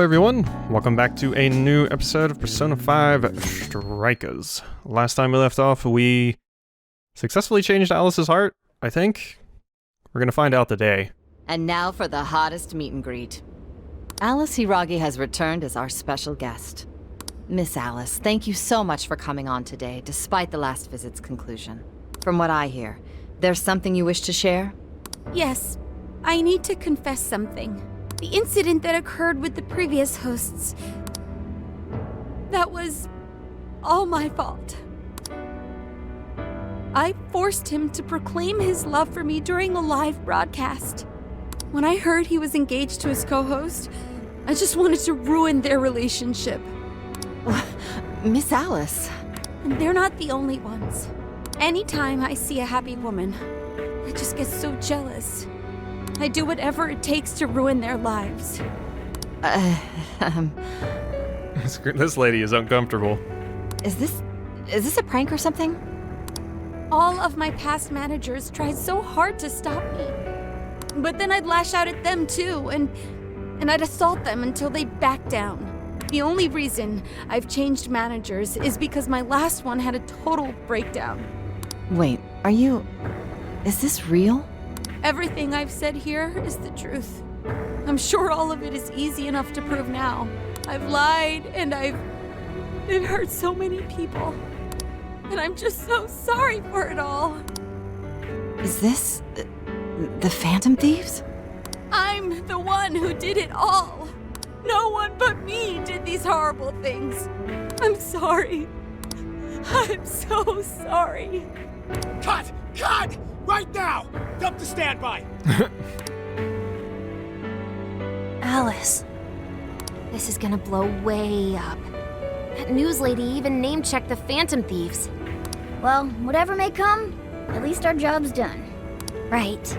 everyone, welcome back to a new episode of Persona 5 Strikers. Last time we left off, we successfully changed Alice's heart, I think. We're gonna find out today. And now for the hottest meet and greet. Alice Hiragi has returned as our special guest. Miss Alice, thank you so much for coming on today, despite the last visit's conclusion. From what I hear, there's something you wish to share? Yes, I need to confess something. The incident that occurred with the previous hosts, that was all my fault. I forced him to proclaim his love for me during a live broadcast. When I heard he was engaged to his co-host, I just wanted to ruin their relationship. Miss Alice. And they're not the only ones. Anytime I see a happy woman, I just get so jealous. I do whatever it takes to ruin their lives. This lady is uncomfortable. Is this a prank or something? All of my past managers tried so hard to stop me. But then I'd lash out at them too, and I'd assault them until they backed down. The only reason I've changed managers is because my last one had a total breakdown. Wait, is this real? Everything I've said here is the truth. I'm sure all of it is easy enough to prove now. I've lied, and it hurt so many people. And I'm just so sorry for it all. Is this the Phantom Thieves? I'm the one who did it all. No one but me did these horrible things. I'm sorry. I'm so sorry. Cut! Cut! Right now! Dump to standby! Alice. This is gonna blow way up. That news lady even name-checked the Phantom Thieves. Well, whatever may come, at least our job's done. Right.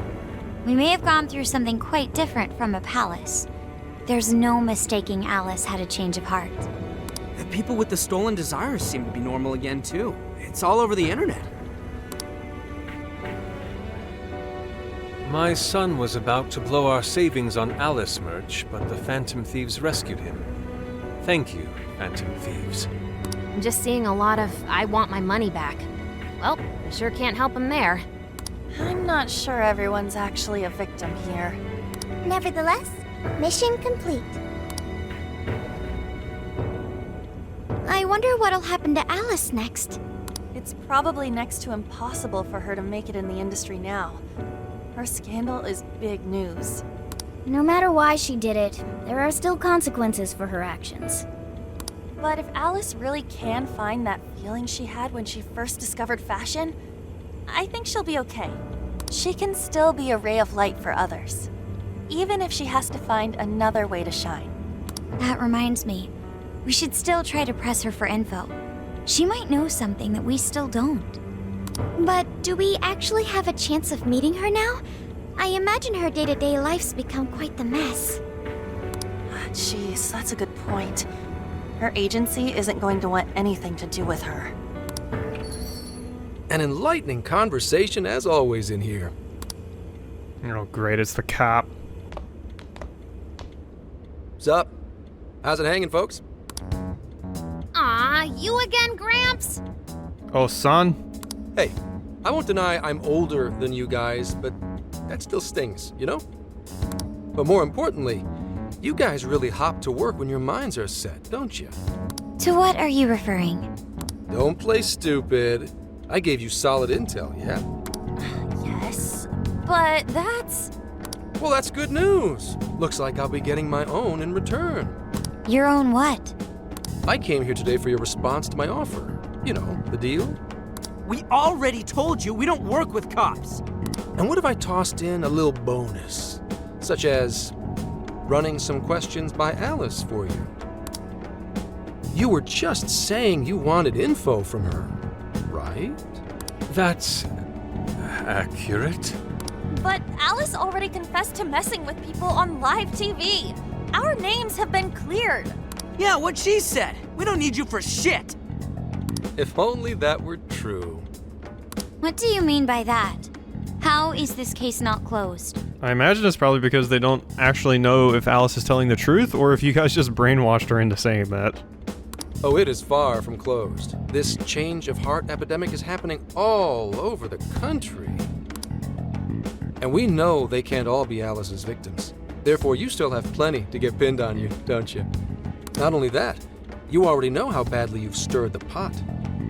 We may have gone through something quite different from a palace. There's no mistaking Alice had a change of heart. The people with the stolen desires seem to be normal again, too. It's all over the internet. My son was about to blow our savings on Alice merch, but the Phantom Thieves rescued him. Thank you, Phantom Thieves. I'm just seeing a lot of, I want my money back. Well, I sure can't help him there. I'm not sure everyone's actually a victim here. Nevertheless, mission complete. I wonder what'll happen to Alice next. It's probably next to impossible for her to make it in the industry now. Her scandal is big news. No matter why she did it, there are still consequences for her actions. But if Alice really can find that feeling she had when she first discovered fashion, I think she'll be okay. She can still be a ray of light for others, even if she has to find another way to shine. That reminds me, we should still try to press her for info. She might know something that we still don't. But do we actually have a chance of meeting her now? I imagine her day-to-day life's become quite the mess. Jeez, that's a good point. Her agency isn't going to want anything to do with her. An enlightening conversation as always in here. Oh great, it's the cop. Sup? How's it hanging, folks? Aw, you again, Gramps? Oh, son? Hey, I won't deny I'm older than you guys, but that still stings, you know? But more importantly, you guys really hop to work when your minds are set, don't you? To what are you referring? Don't play stupid. I gave you solid intel, yeah? Yes, but that's... Well, that's good news. Looks like I'll be getting my own in return. Your own what? I came here today for your response to my offer. You know, the deal? We already told you we don't work with cops. And what if I tossed in a little bonus? Such as running some questions by Alice for you. You were just saying you wanted info from her, right? That's accurate. But Alice already confessed to messing with people on live TV. Our names have been cleared. Yeah, what she said. We don't need you for shit. If only that were true. What do you mean by that? How is this case not closed? I imagine it's probably because they don't actually know if Alice is telling the truth or if you guys just brainwashed her into saying that. Oh, it is far from closed. This change of heart epidemic is happening all over the country. And we know they can't all be Alice's victims. Therefore, you still have plenty to get pinned on you, don't you? Not only that, you already know how badly you've stirred the pot.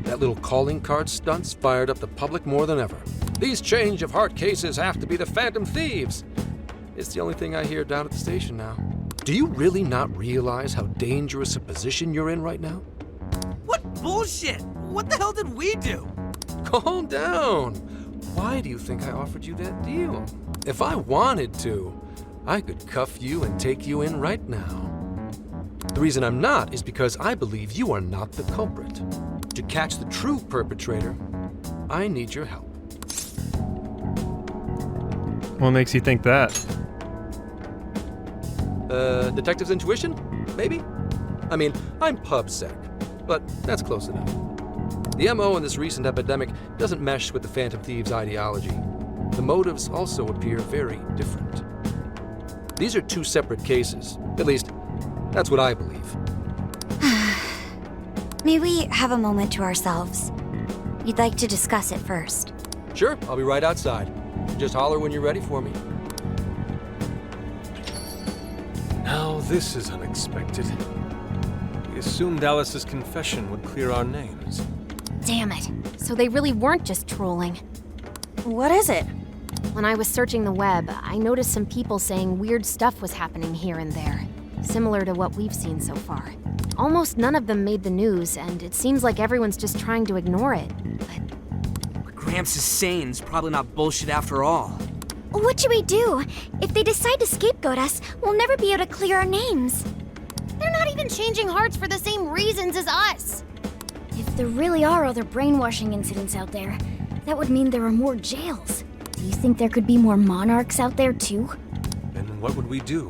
That little calling card stunt's fired up the public more than ever. These change of heart cases have to be the Phantom Thieves. It's the only thing I hear down at the station now. Do you really not realize how dangerous a position you're in right now? What bullshit? What the hell did we do? Calm down. Why do you think I offered you that deal? If I wanted to, I could cuff you and take you in right now. The reason I'm not is because I believe you are not the culprit. To catch the true perpetrator, I need your help. What makes you think that? Detective's intuition? Maybe? I mean, I'm pubsec, but that's close enough. The MO in this recent epidemic doesn't mesh with the Phantom Thieves' ideology. The motives also appear very different. These are two separate cases. At least, that's what I believe. May we have a moment to ourselves? You'd like to discuss it first. Sure, I'll be right outside. Just holler when you're ready for me. Now this is unexpected. We assumed Alice's confession would clear our names. Damn it. So they really weren't just trolling. What is it? When I was searching the web, I noticed some people saying weird stuff was happening here and there, similar to what we've seen so far. Almost none of them made the news, and it seems like everyone's just trying to ignore it. What Gramps is saying is probably not bullshit after all. What should we do? If they decide to scapegoat us, we'll never be able to clear our names. They're not even changing hearts for the same reasons as us. If there really are other brainwashing incidents out there, that would mean there are more jails. Do you think there could be more monarchs out there too? Then what would we do?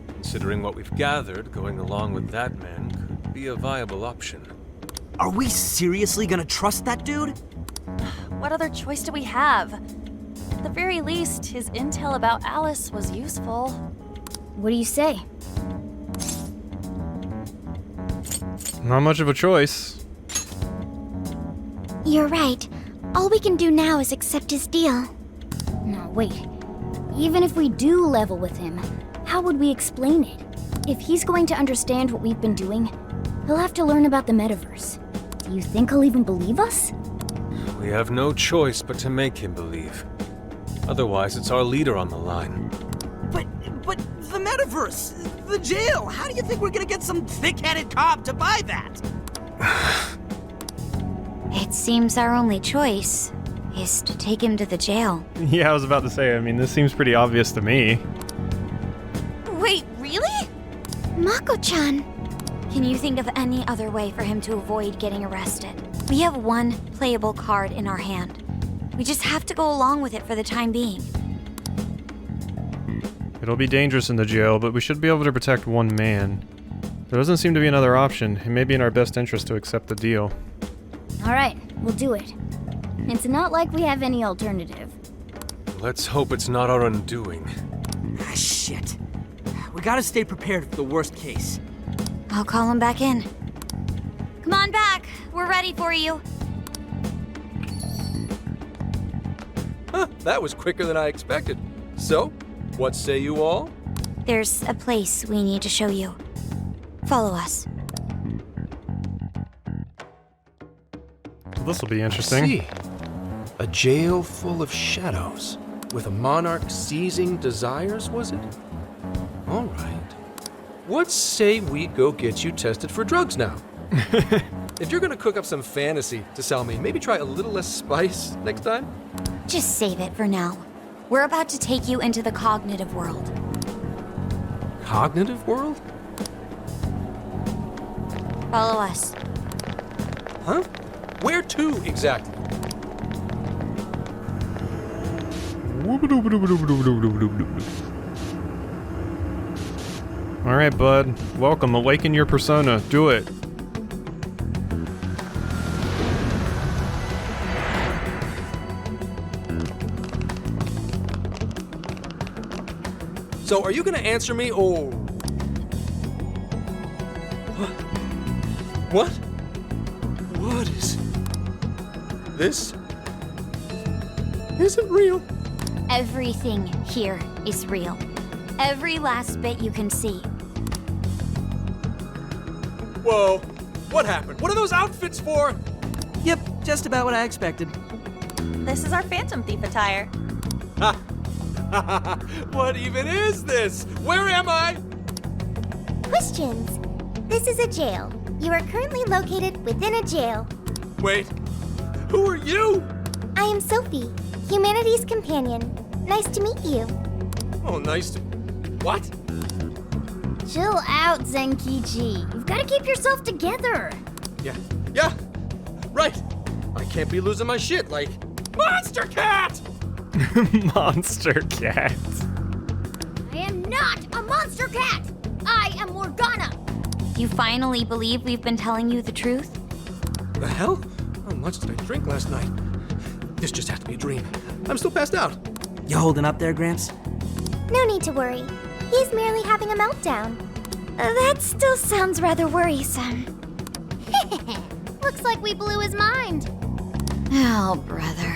Considering what we've gathered, going along with that man could be a viable option. Are we seriously gonna trust that dude? What other choice do we have? At the very least, his intel about Alice was useful. What do you say? Not much of a choice. You're right. All we can do now is accept his deal. No, wait. Even if we do level with him, how would we explain it? If he's going to understand what we've been doing, he'll have to learn about the metaverse. Do you think he'll even believe us? We have no choice but to make him believe. Otherwise, it's our leader on the line. But the metaverse, the jail, how do you think we're gonna get some thick-headed cop to buy that? It seems our only choice is to take him to the jail. Yeah, I was about to say, I mean, this seems pretty obvious to me. Wait, really? Mako-chan! Can you think of any other way for him to avoid getting arrested? We have one playable card in our hand. We just have to go along with it for the time being. It'll be dangerous in the jail, but we should be able to protect one man. There doesn't seem to be another option. It may be in our best interest to accept the deal. Alright, we'll do it. It's not like we have any alternative. Let's hope it's not our undoing. Ah, shit. We gotta stay prepared for the worst case. I'll call him back in. Come on back. We're ready for you. Huh, that was quicker than I expected. So, what say you all? There's a place we need to show you. Follow us. This will be interesting. See, a jail full of shadows, with a monarch seizing desires, was it? All right. What say we go get you tested for drugs now? If you're gonna cook up some fantasy to sell me, maybe try a little less spice next time? Just save it for now. We're about to take you into the cognitive world. Cognitive world? Follow us. Huh? Where to exactly? Alright, bud. Welcome. Awaken your persona. Do it. So, are you gonna answer me, or... What? What is... This... isn't real. Everything here is real. Every last bit you can see. Whoa. What happened? What are those outfits for? Yep, just about what I expected. This is our Phantom Thief attire. What even is this? Where am I? Questions. This is a jail. You are currently located within a jail. Wait. Who are you? I am Sophie, humanity's companion. Nice to meet you. Oh, nice to... What? Chill out, Zenkichi. You've got to keep yourself together. Yeah. Right. I can't be losing my shit like... Monster Cat! Monster cat. I am not a monster cat. I am Morgana. You finally believe we've been telling you the truth? The hell? How much did I drink last night? This just has to be a dream. I'm still passed out. You holding up there, Gramps? No need to worry. He's merely having a meltdown. That still sounds rather worrisome. Looks like we blew his mind. Oh, brother.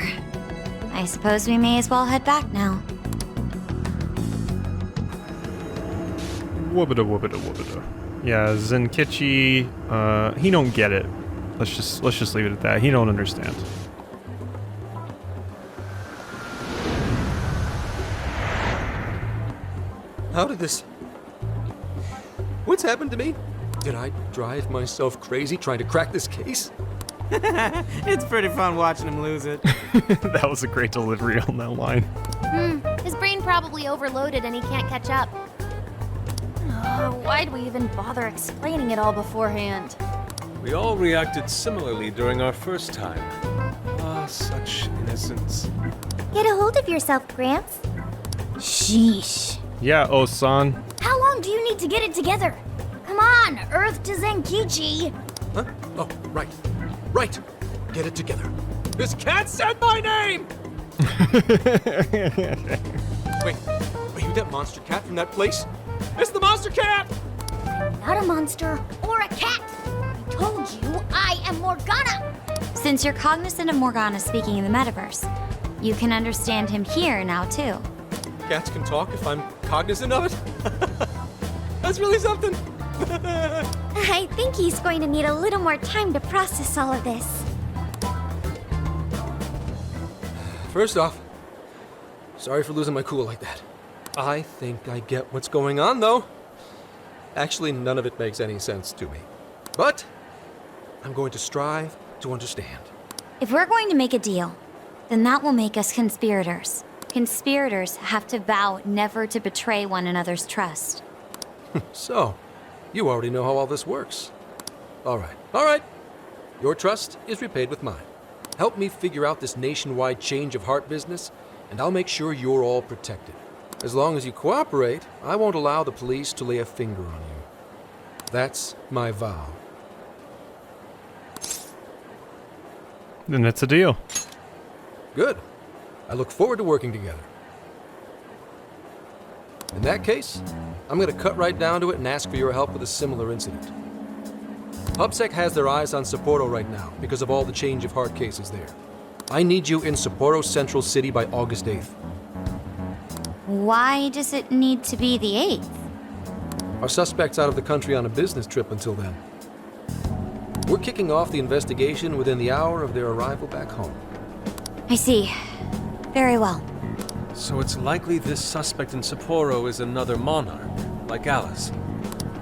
I suppose we may as well head back now. Woobada woobada woobada. Yeah, Zenkichi, he don't get it. Let's just leave it at that. He don't understand. How did this... What's happened to me? Did I drive myself crazy trying to crack this case? It's pretty fun watching him lose it. That was a great delivery on that line. His brain probably overloaded and he can't catch up. Why'd we even bother explaining it all beforehand? We all reacted similarly during our first time. Ah, such innocence. Get a hold of yourself, Gramps. Sheesh. Yeah, Osan. How long do you need to get it together? Come on, Earth to Zenkichi. Huh? Oh, right. Right. Get it together. This cat said my name! Wait, are you that monster cat from that place? It's the monster cat! Not a monster or a cat. I told you I am Morgana. Since you're cognizant of Morgana speaking in the metaverse, you can understand him here now, too. Cats can talk if I'm cognizant of it? That's really something. I think he's going to need a little more time to process all of this. First off, sorry for losing my cool like that. I think I get what's going on, though. Actually, none of it makes any sense to me. But I'm going to strive to understand. If we're going to make a deal, then that will make us conspirators. Conspirators have to vow never to betray one another's trust. So, you already know how all this works. All right. Your trust is repaid with mine. Help me figure out this nationwide change of heart business, and I'll make sure you're all protected. As long as you cooperate, I won't allow the police to lay a finger on you. That's my vow. Then it's a deal. Good. I look forward to working together. In that case, I'm going to cut right down to it and ask for your help with a similar incident. PubSec has their eyes on Sapporo right now because of all the change of heart cases there. I need you in Sapporo Central City by August 8th. Why does it need to be the 8th? Our suspect's out of the country on a business trip until then. We're kicking off the investigation within the hour of their arrival back home. I see. Very well. So it's likely this suspect in Sapporo is another monarch, like Alice.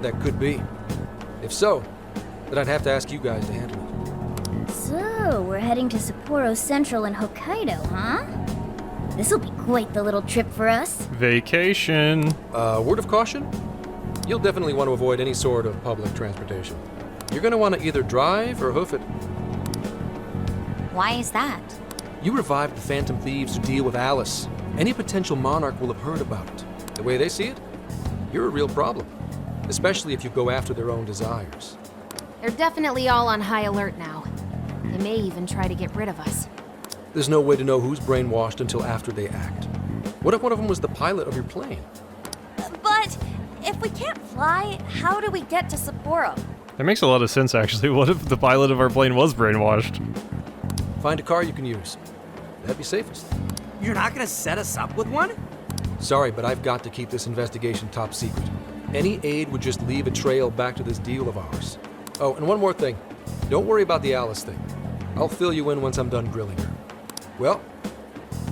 That could be. If so, then I'd have to ask you guys to handle it. So, we're heading to Sapporo Central in Hokkaido, huh? This'll be quite the little trip for us. Vacation. Word of caution? You'll definitely want to avoid any sort of public transportation. You're going to want to either drive or hoof it. Why is that? You revived the Phantom Thieves to deal with Alice. Any potential monarch will have heard about it. The way they see it, you're a real problem. Especially if you go after their own desires. They're definitely all on high alert now. They may even try to get rid of us. There's no way to know who's brainwashed until after they act. What if one of them was the pilot of your plane? if we can't fly, how do we get to Sapporo? That makes a lot of sense, actually. What if the pilot of our plane was brainwashed? Find a car you can use. That'd be safest. You're not gonna set us up with one? Sorry, but I've got to keep this investigation top secret. Any aid would just leave a trail back to this deal of ours. Oh, and one more thing. Don't worry about the Alice thing. I'll fill you in once I'm done grilling her. Well,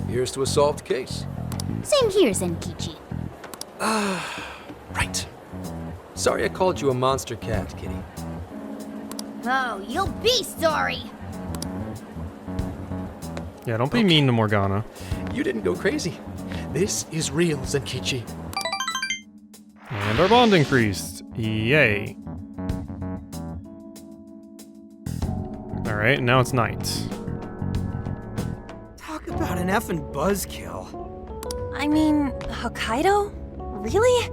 here's to a solved case. Same here, Zenkichi. Right. Sorry I called you a monster cat, Kitty. Oh, you'll be sorry! Yeah, don't be mean to Morgana. You didn't go crazy. This is real, Zenkichi. And our bond increased. Yay. Alright, now it's night. Talk about an effing buzzkill. I mean, Hokkaido? Really?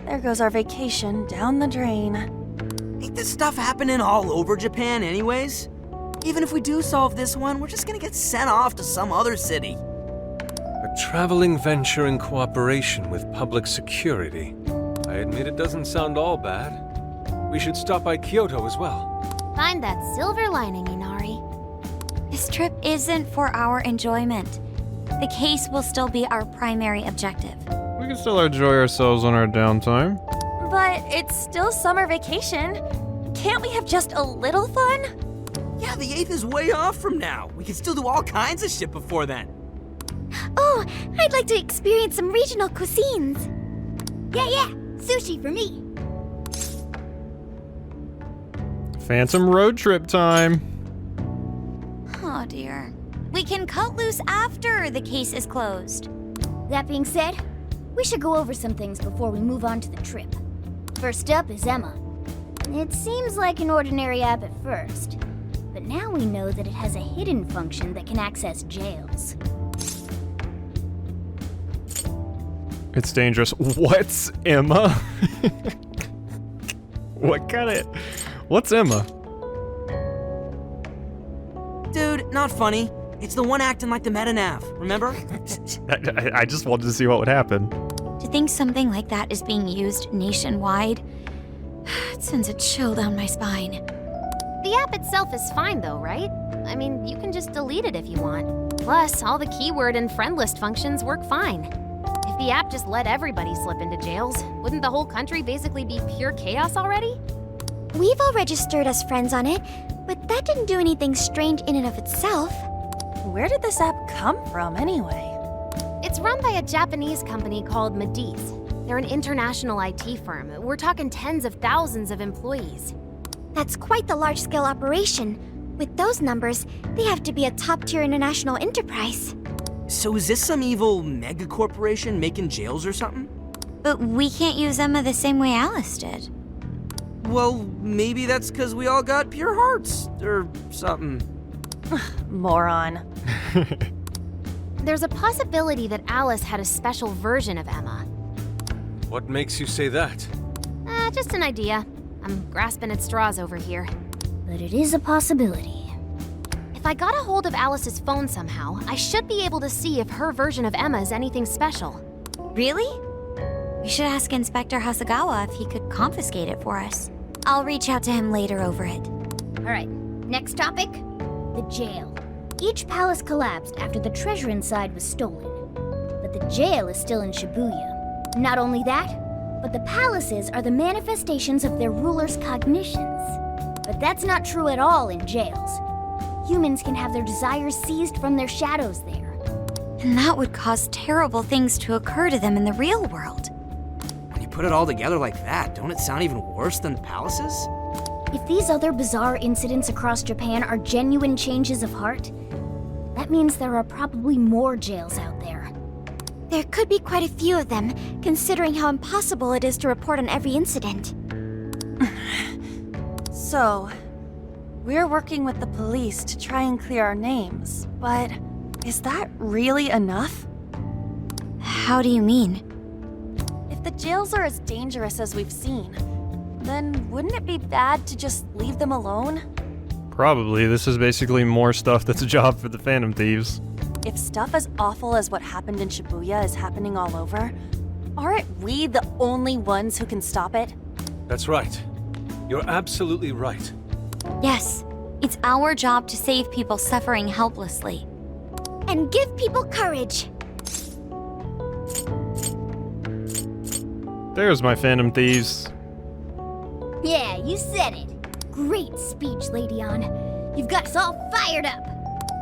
There goes our vacation down the drain. Ain't this stuff happening all over Japan anyways? Even if we do solve this one, we're just gonna get sent off to some other city. A traveling venture in cooperation with public security. I admit it doesn't sound all bad. We should stop by Kyoto as well. Find that silver lining, Inari. This trip isn't for our enjoyment. The case will still be our primary objective. We can still enjoy ourselves on our downtime. But it's still summer vacation. Can't we have just a little fun? Yeah, the 8th is way off from now. We can still do all kinds of shit before then. Oh, I'd like to experience some regional cuisines. Yeah, sushi for me. Phantom road trip time. Oh dear. We can cut loose after the case is closed. That being said, we should go over some things before we move on to the trip. First up is Emma. It seems like an ordinary app at first, but now we know that it has a hidden function that can access jails. It's dangerous. What's Emma? What's Emma? Dude, not funny. It's the one acting like the meta-nav, remember? I just wanted to see what would happen. To think something like that is being used nationwide, it sends a chill down my spine. The app itself is fine though, right? I mean, you can just delete it if you want. Plus, all the keyword and friend list functions work fine. If the app just let everybody slip into jails, wouldn't the whole country basically be pure chaos already? We've all registered as friends on it, but that didn't do anything strange in and of itself. Where did this app come from anyway? It's run by a Japanese company called Mediz. They're an international IT firm. We're talking tens of thousands of employees. That's quite the large-scale operation. With those numbers, they have to be a top-tier international enterprise. So is this some evil mega corporation making jails or something? But we can't use Emma the same way Alice did. Well, maybe that's because we all got pure hearts, or something. Moron. There's a possibility that Alice had a special version of Emma. What makes you say that? Just an idea. I'm grasping at straws over here. But it is a possibility. If I got a hold of Alice's phone somehow, I should be able to see if her version of Emma is anything special. Really? We should ask Inspector Hasagawa if he could confiscate it for us. I'll reach out to him later over it. Alright, next topic, the jail. Each palace collapsed after the treasure inside was stolen. But the jail is still in Shibuya. Not only that, but the palaces are the manifestations of their rulers' cognitions. But that's not true at all in jails. Humans can have their desires seized from their shadows there. And that would cause terrible things to occur to them in the real world. When you put it all together like that, don't it sound even worse than the palaces? If these other bizarre incidents across Japan are genuine changes of heart, that means there are probably more jails out there. There could be quite a few of them, considering how impossible it is to report on every incident. So, we're working with the police to try and clear our names, but is that really enough? How do you mean? If the jails are as dangerous as we've seen, then wouldn't it be bad to just leave them alone? Probably. This is basically more stuff that's a job for the Phantom Thieves. If stuff as awful as what happened in Shibuya is happening all over, Aren't we the only ones who can stop it? That's right. You're absolutely right. Yes, it's our job to save people suffering helplessly. And give people courage. There's my Phantom Thieves. Yeah, you said it. Great speech, Lady On. You've got us all fired up.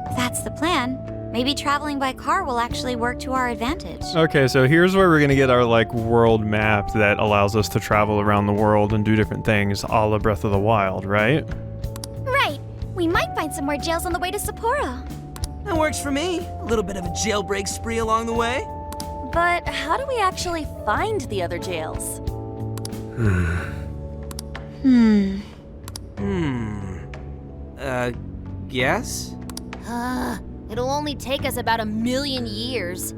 If that's the plan, maybe traveling by car will actually work to our advantage. Okay, so here's where we're gonna get our like world map that allows us to travel around the world and do different things, a la Breath of the Wild, right? Right. We might find some more jails on the way to Sapporo. That works for me. A little bit of a jailbreak spree along the way. But how do we actually find the other jails? Yes? It'll only take us about 1,000,000 years.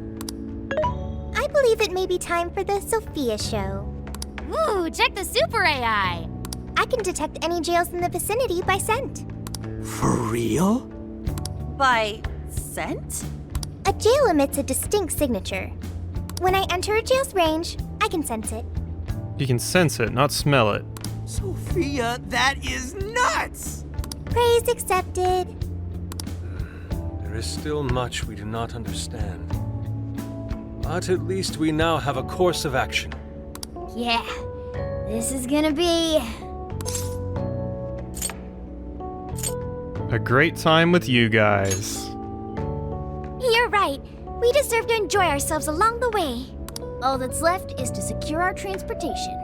I believe it may be time for the Sophia show. Ooh, check the super AI! I can detect any jails in the vicinity by scent. For real? By scent? A jail emits a distinct signature. When I enter a jail's range, I can sense it. You can sense it, not smell it. Sophia, that is nuts! Praise accepted. There is still much we do not understand. But at least we now have a course of action. Yeah, this is gonna be... A great time with you guys. You're right. We deserve to enjoy ourselves along the way. All that's left is to secure our transportation.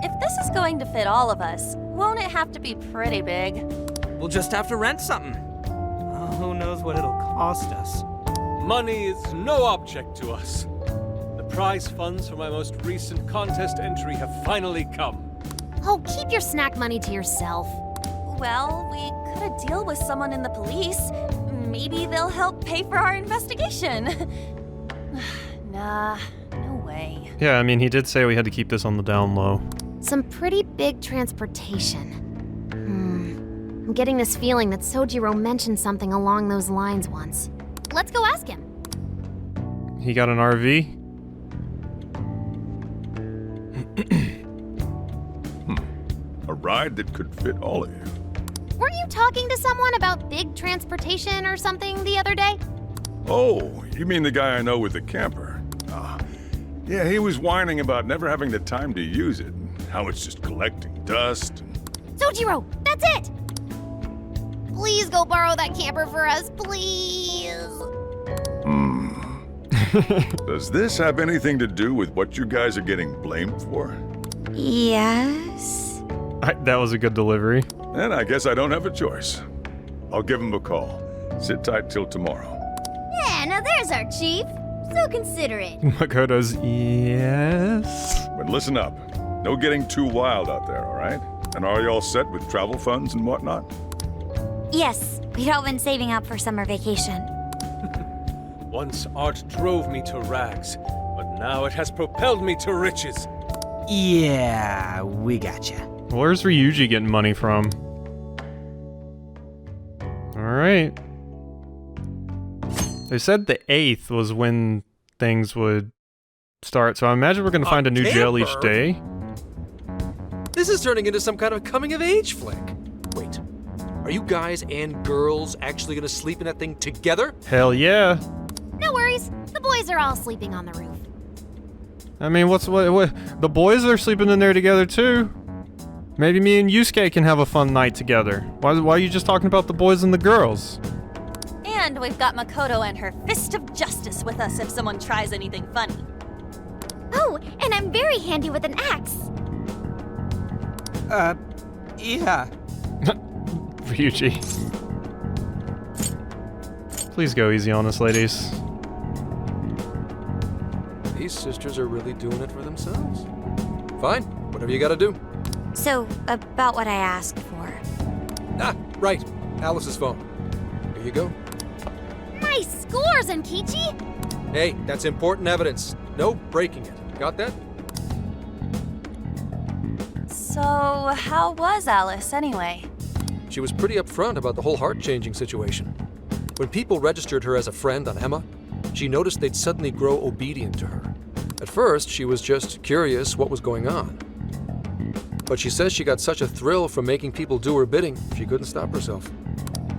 If this is going to fit all of us, won't it have to be pretty big? We'll just have to rent something. Oh, who knows what it'll cost us. Money is no object to us. The prize funds for my most recent contest entry have finally come. Oh, keep your snack money to yourself. Well, we could deal with someone in the police. Maybe they'll help pay for our investigation. Nah, no way. Yeah, I mean, he did say we had to keep this on the down low. Some pretty big transportation. I'm getting this feeling that Sojiro mentioned something along those lines once. Let's go ask him. He got an RV? A ride that could fit all of you. Weren't you talking to someone about big transportation or something the other day? Oh, you mean the guy I know with the camper? Yeah, he was whining about never having the time to use it, and how it's just collecting dust. Sojiro, that's it! Please go borrow that camper for us, please. Does this have anything to do with what you guys are getting blamed for? Yes? That was a good delivery. Then I guess I don't have a choice. I'll give him a call. Sit tight till tomorrow. Yeah, now there's our chief. So considerate. Makoto's yes. But listen up. No getting too wild out there, all right? And are y'all set with travel funds and whatnot? Yes, we'd all been saving up for summer vacation. Once art drove me to rags, but now it has propelled me to riches. Yeah, we gotcha. Where's Ryuji getting money from? Alright. They said the 8th was when things would start, so I imagine we're gonna find a new jail each day. This is turning into some kind of coming-of-age flick. Wait, are you guys and girls actually gonna sleep in that thing together? Hell yeah. No worries, the boys are all sleeping on the roof. I mean, what? The boys are sleeping in there together too. Maybe me and Yusuke can have a fun night together. Why are you just talking about the boys and the girls? And we've got Makoto and her fist of justice with us if someone tries anything funny. Oh, and I'm very handy with an axe. Yeah. Ryuji. Please go easy on us, ladies. These sisters are really doing it for themselves. Fine, whatever you gotta do. So, about what I asked for. Ah, right. Alice's phone. Here you go. Nice score, Zenkichi! Hey, that's important evidence. No breaking it. Got that? So, how was Alice anyway? She was pretty upfront about the whole heart-changing situation. When people registered her as a friend on Emma, she noticed they'd suddenly grow obedient to her. At At first, she was just curious what was going on. But she says she got such a thrill from making people do her bidding, she couldn't stop herself.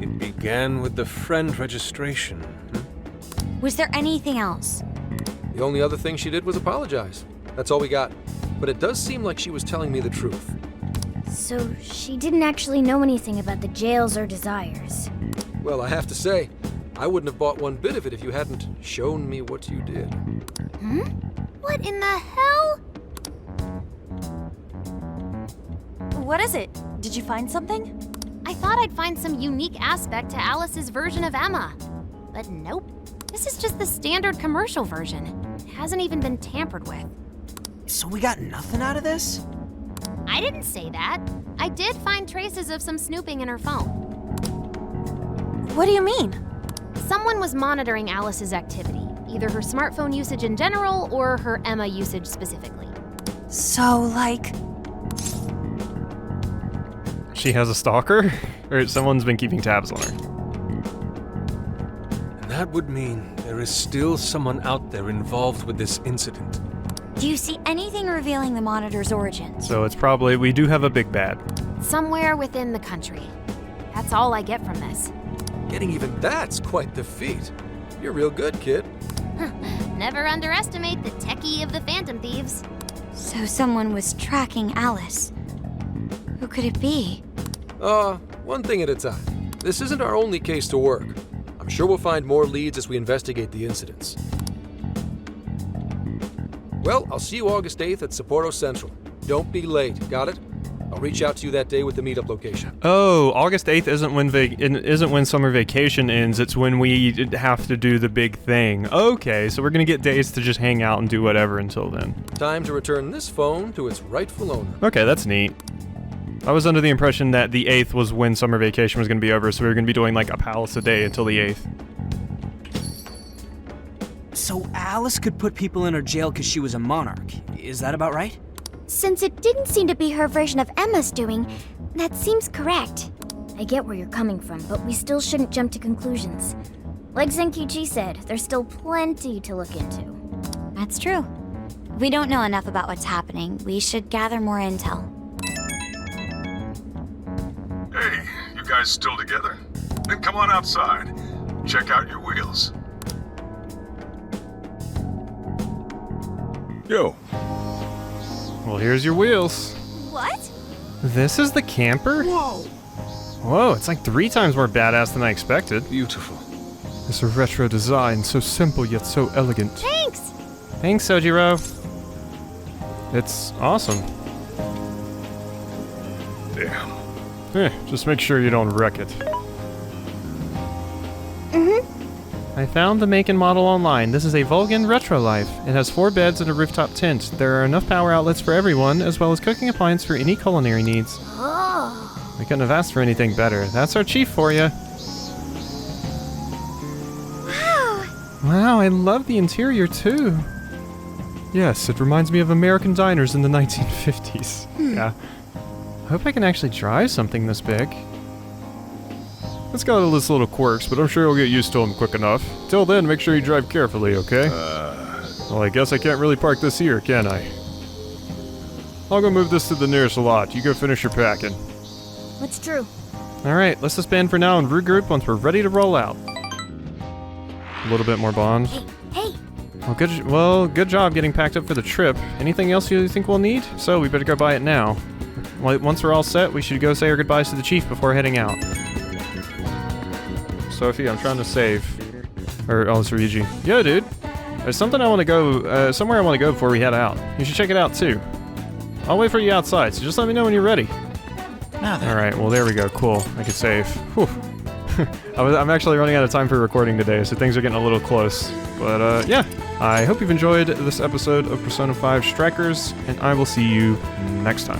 It began with the friend registration. Was there anything else? The only other thing she did was apologize. That's all we got. But it does seem like she was telling me the truth. So she didn't actually know anything about the jails or desires. Well, I have to say, I wouldn't have bought one bit of it if you hadn't shown me what you did. Hmm? What in the hell? What is it? Did you find something? I thought I'd find some unique aspect to Alice's version of Emma. But nope. This is just the standard commercial version. It hasn't even been tampered with. So we got nothing out of this? I didn't say that. I did find traces of some snooping in her phone. What do you mean? Someone was monitoring Alice's activity, either her smartphone usage in general or her Emma usage specifically. So, like... She has a stalker? Or someone's been keeping tabs on her? And that would mean there is still someone out there involved with this incident. Do you see anything revealing the monitor's origins? So it's probably, we do have a big bad. Somewhere within the country. That's all I get from this. Getting even that's quite the feat. You're real good, kid. Never underestimate the techie of the Phantom Thieves. So someone was tracking Alice. Who could it be? One thing at a time. This isn't our only case to work. I'm sure we'll find more leads as we investigate the incidents. Well, I'll see you August 8th at Sapporo Central. Don't be late, got it? I'll reach out to you that day with the meetup location. Oh, August 8th isn't when summer vacation ends, it's when we have to do the big thing. Okay, so we're gonna get days to just hang out and do whatever until then. Time to return this phone to its rightful owner. Okay, that's neat. I was under the impression that the 8th was when summer vacation was gonna be over, so we were gonna be doing like a palace a day until the 8th. So Alice could put people in her jail because she was a monarch. Is that about right? Since it didn't seem to be her version of Emma's doing, that seems correct. I get where you're coming from, but we still shouldn't jump to conclusions. Like Zenkichi said, there's still plenty to look into. That's true. If we don't know enough about what's happening, we should gather more intel. Hey, you guys still together? Then come on outside. Check out your wheels. Yo. Well, here's your wheels. What? This is the camper? Whoa! Whoa, it's like 3 times more badass than I expected. Beautiful. It's a retro design, so simple yet so elegant. Thanks! Thanks, Sojiro. It's awesome. Damn. Just make sure you don't wreck it. I found the make and model online. This is a Vulcan Retro Life. It has 4 beds and a rooftop tent. There are enough power outlets for everyone, as well as cooking appliance for any culinary needs. Oh. I couldn't have asked for anything better. That's our chief for you. Wow! Wow, I love the interior too. Yes, it reminds me of American diners in the 1950s. Yeah. I hope I can actually drive something this big. It's got all its little quirks, but I'm sure you'll get used to them quick enough. Till then, make sure you drive carefully, okay? Well, I guess I can't really park this here, can I? I'll go move this to the nearest lot. You go finish your packing. That's true. Alright, let's disband for now and regroup once we're ready to roll out. A little bit more bond. Hey! Well, good job getting packed up for the trip. Anything else you think we'll need? So, we better go buy it now. Once we're all set, we should go say our goodbyes to the chief before heading out. Sophie, I'm trying to save. Or, oh, it's Ryuji. Yo, dude. There's something I want to go, somewhere I want to go before we head out. You should check it out, too. I'll wait for you outside, so just let me know when you're ready. Alright, well, there we go. Cool. I can save. Whew. I'm actually running out of time for recording today, so things are getting a little close. But, yeah. I hope you've enjoyed this episode of Persona 5 Strikers, and I will see you next time.